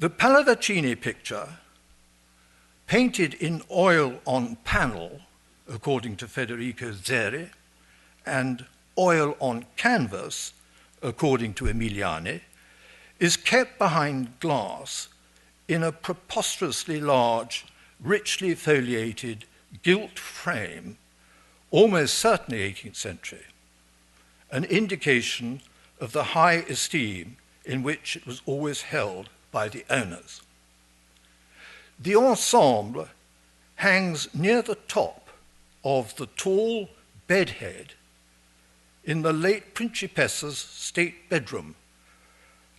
The Pallavicini picture, painted in oil on panel, according to Federico Zeri, and oil on canvas, according to Emiliani, is kept behind glass in a preposterously large, richly foliated gilt frame, almost certainly 18th century, an indication of the high esteem in which it was always held by the owners. The ensemble hangs near the top of the tall bedhead in the late Principessa's state bedroom,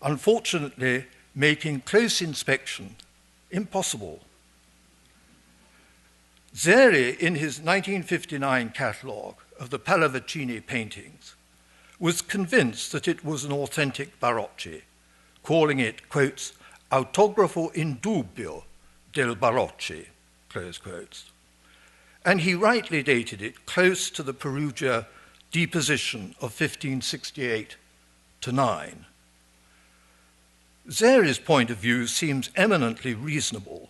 unfortunately making close inspection impossible. Zeri, in his 1959 catalogue of the Pallavicini paintings, was convinced that it was an authentic Barocci, calling it, quotes, autografo indubbio del Barocci, close quotes. And he rightly dated it close to the Perugia deposition of 1568 to 9. Zeri's point of view seems eminently reasonable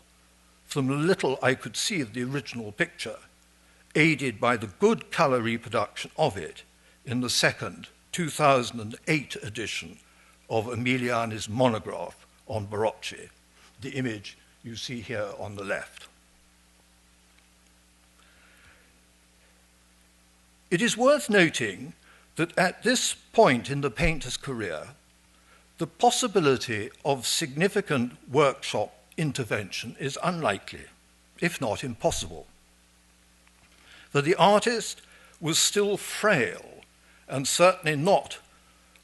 from the little I could see of the original picture, aided by the good color reproduction of it in the second 2008 edition of Emiliani's monograph on Barocci, the image you see here on the left. It is worth noting that at this point in the painter's career, the possibility of significant workshop intervention is unlikely, if not impossible. For the artist was still frail and certainly not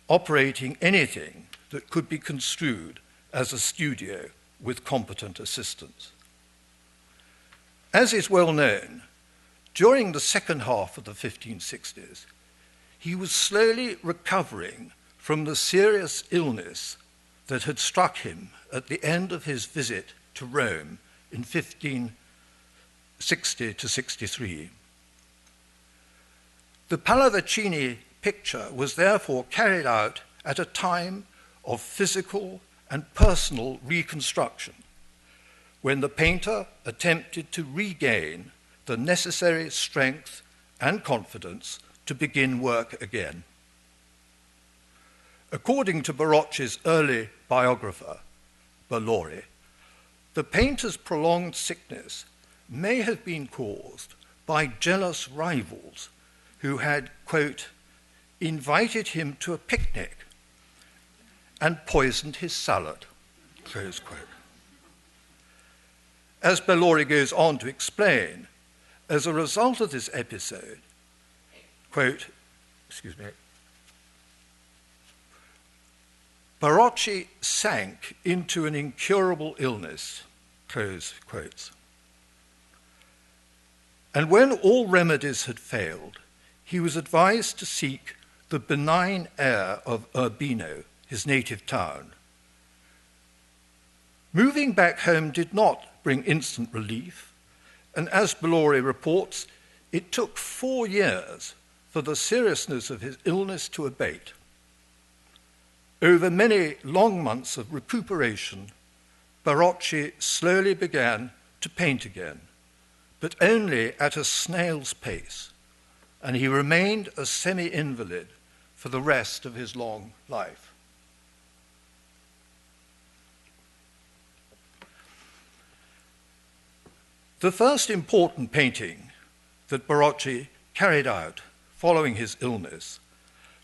operating anything that could be construed as a studio with competent assistants. As is well known, during the second half of the 1560s, he was slowly recovering from the serious illness that had struck him at the end of his visit to Rome in 1560 to 63. The Pallavicini picture was therefore carried out at a time of physical and personal reconstruction, when the painter attempted to regain the necessary strength and confidence to begin work again. According to Barocci's early biographer, Barocci, the painter's prolonged sickness may have been caused by jealous rivals who had, quote, invited him to a picnic and poisoned his salad, close quote. As Barocci goes on to explain, as a result of this episode, quote, Barocci sank into an incurable illness, close quotes. And when all remedies had failed, he was advised to seek the benign air of Urbino, his native town. Moving back home did not bring instant relief, and as Barocci reports, it took 4 years for the seriousness of his illness to abate. Over many long months of recuperation, Barocci slowly began to paint again, but only at a snail's pace, and he remained a semi-invalid for the rest of his long life. The first important painting that Barocci carried out following his illness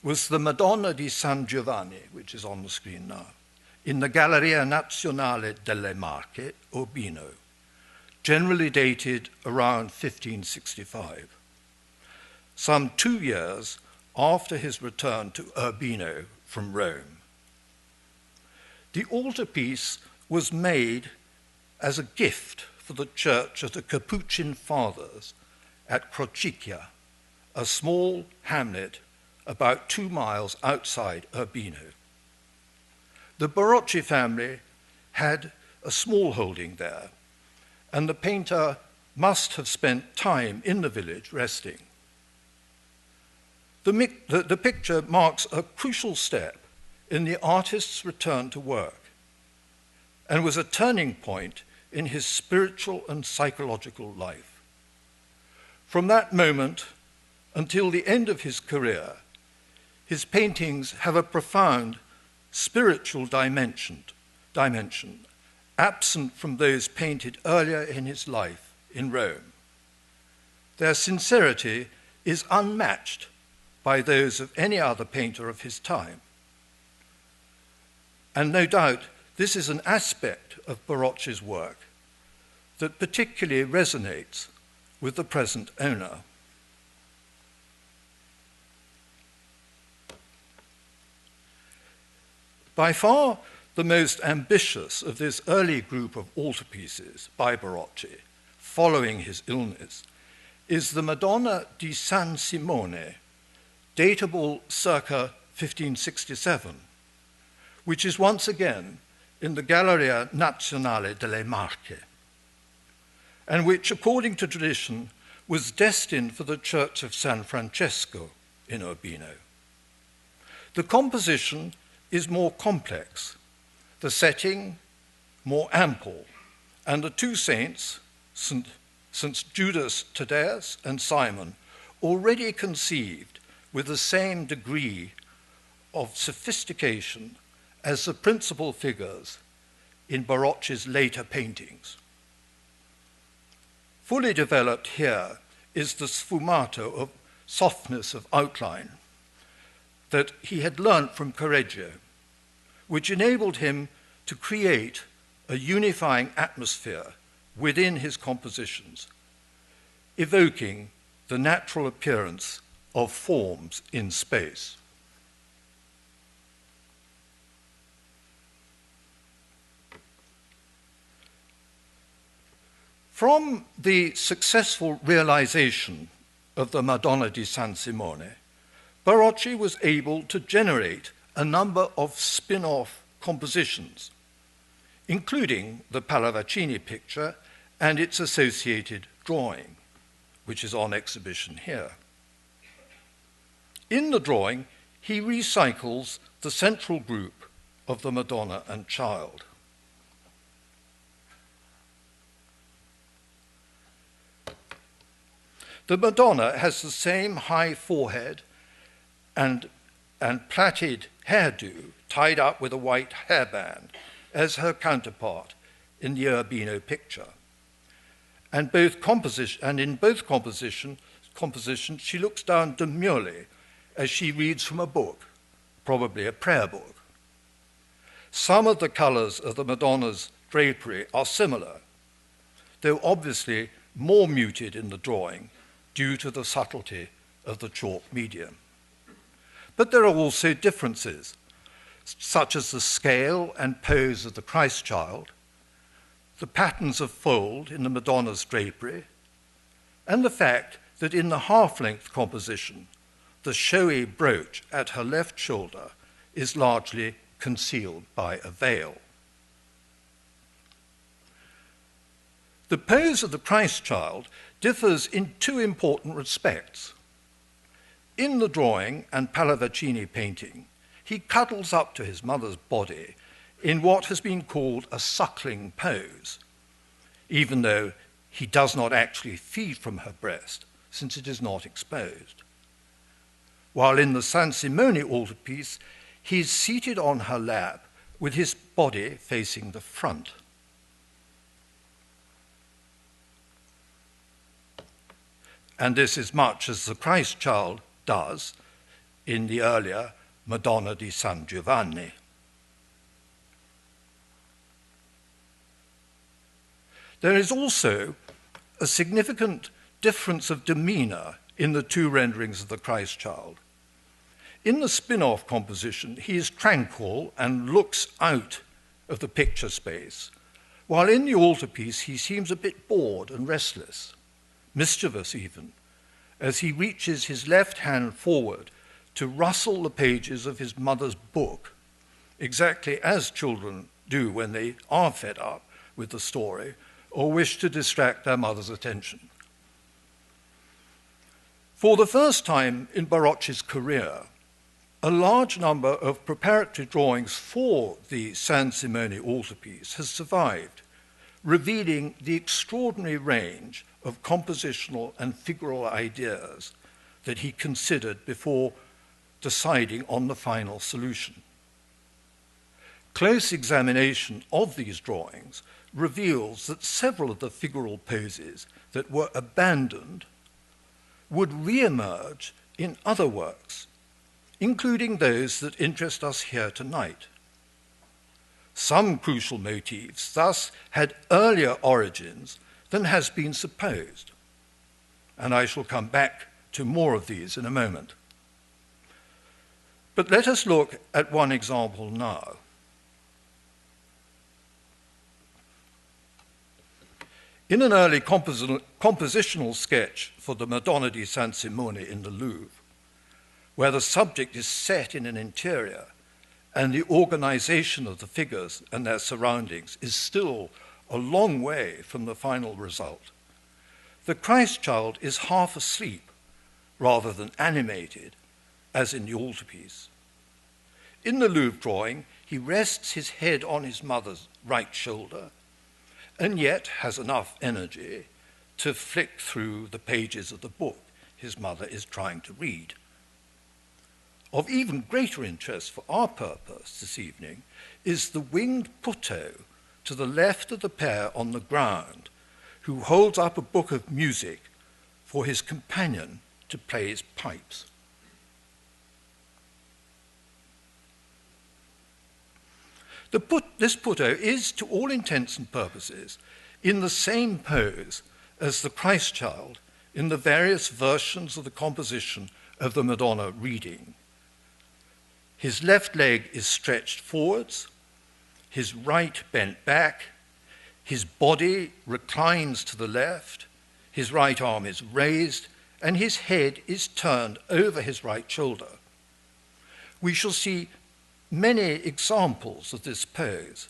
was the Madonna di San Giovanni, which is on the screen now, in the Galleria Nazionale delle Marche, Urbino, generally dated around 1565, some 2 years after his return to Urbino from Rome. The altarpiece was made as a gift for the church of the Capuchin Fathers at Crocicchia, a small hamlet about 2 miles outside Urbino. The Barocci family had a small holding there, and the painter must have spent time in the village resting. The picture marks a crucial step in the artist's return to work. and was a turning point in his spiritual and psychological life. From that moment until the end of his career, his paintings have a profound spiritual dimension, absent from those painted earlier in his life in Rome. Their sincerity is unmatched by those of any other painter of his time. And no doubt, this is an aspect of Barocci's work that particularly resonates with the present owner. By far the most ambitious of this early group of altarpieces by Barocci, following his illness, is the Madonna di San Simone, datable circa 1567, which is once again in the Galleria Nazionale delle Marche, and which, according to tradition, was destined for the Church of San Francesco in Urbino. The composition is more complex, the setting more ample, and the two saints, Saints Judas Thaddeus and Simon, already conceived with the same degree of sophistication as the principal figures in Barocci's later paintings. Fully developed here is the sfumato of softness of outline that he had learnt from Correggio, which enabled him to create a unifying atmosphere within his compositions, evoking the natural appearance of forms in space. From the successful realization of the Madonna di San Simone, Barocci was able to generate a number of spin-off compositions, including the Pallavicini picture and its associated drawing, which is on exhibition here. In the drawing, he recycles the central group of the Madonna and Child. The Madonna has the same high forehead and plaited hairdo tied up with a white hairband as her counterpart in the Urbino picture. And in both compositions, she looks down demurely as she reads from a book, probably a prayer book. Some of the colors of the Madonna's drapery are similar, though obviously more muted in the drawing due to the subtlety of the chalk medium. But there are also differences, such as the scale and pose of the Christ child, the patterns of fold in the Madonna's drapery, and the fact that in the half-length composition, the showy brooch at her left shoulder is largely concealed by a veil. The pose of the Christ child differs in two important respects. In the drawing and Pallavicini painting, he cuddles up to his mother's body in what has been called a suckling pose, even though he does not actually feed from her breast, since it is not exposed. While in the San Simone altarpiece, he is seated on her lap with his body facing the front. And this is much as the Christ child does in the earlier Madonna di San Giovanni. There is also a significant difference of demeanor in the two renderings of the Christ child. In the spin-off composition, he is tranquil and looks out of the picture space, while in the altarpiece he seems a bit bored and restless, mischievous even, as he reaches his left hand forward to rustle the pages of his mother's book, exactly as children do when they are fed up with the story or wish to distract their mother's attention. For the first time in Barocci's career, a large number of preparatory drawings for the San Simone altarpiece has survived, revealing the extraordinary range of compositional and figural ideas that he considered before deciding on the final solution. Close examination of these drawings reveals that several of the figural poses that were abandoned would re-emerge in other works, including those that interest us here tonight. Some crucial motifs thus had earlier origins than has been supposed, and I shall come back to more of these in a moment. But let us look at one example now. In an early compositional sketch for the Madonna di San Simone in the Louvre, where the subject is set in an interior and the organization of the figures and their surroundings is still a long way from the final result, the Christ child is half asleep rather than animated, as in the altarpiece. In the Louvre drawing, he rests his head on his mother's right shoulder and yet has enough energy to flick through the pages of the book his mother is trying to read. Of even greater interest for our purpose this evening is the winged Puto to the left of the pair on the ground, who holds up a book of music for his companion to play his pipes. This Puto is, to all intents and purposes, in the same pose as the Christ child in the various versions of the composition of the Madonna reading. His left leg is stretched forwards, his right bent back, his body reclines to the left, his right arm is raised, and his head is turned over his right shoulder. We shall see many examples of this pose,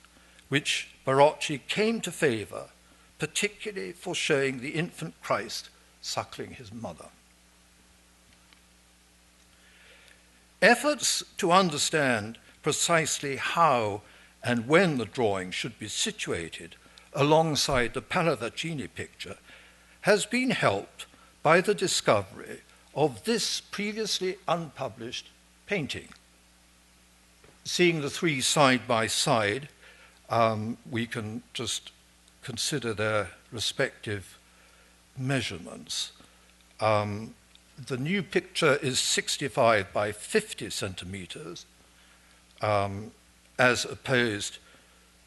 which Barocci came to favor, particularly for showing the infant Christ suckling his mother. Efforts to understand precisely how and when the drawing should be situated alongside the Pallavicini picture has been helped by the discovery of this previously unpublished painting. Seeing the three side by side, we can just consider their respective measurements. The new picture is 65 by 50 centimeters, as opposed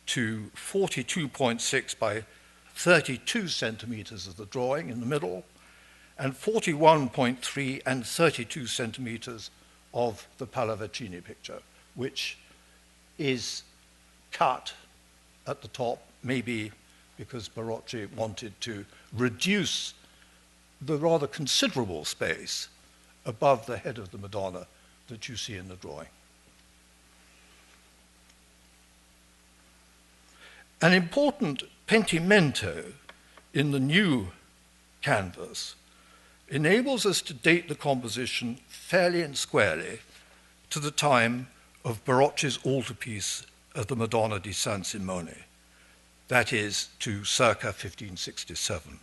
to 42.6 by 32 centimeters of the drawing in the middle, and 41.3 and 32 centimeters of the Pallavicini picture, which is cut at the top, maybe because Barocci wanted to reduce the rather considerable space above the head of the Madonna that you see in the drawing. An important pentimento in the new canvas enables us to date the composition fairly and squarely to the time of Barocci's altarpiece of the Madonna di San Simone, that is, to circa 1567.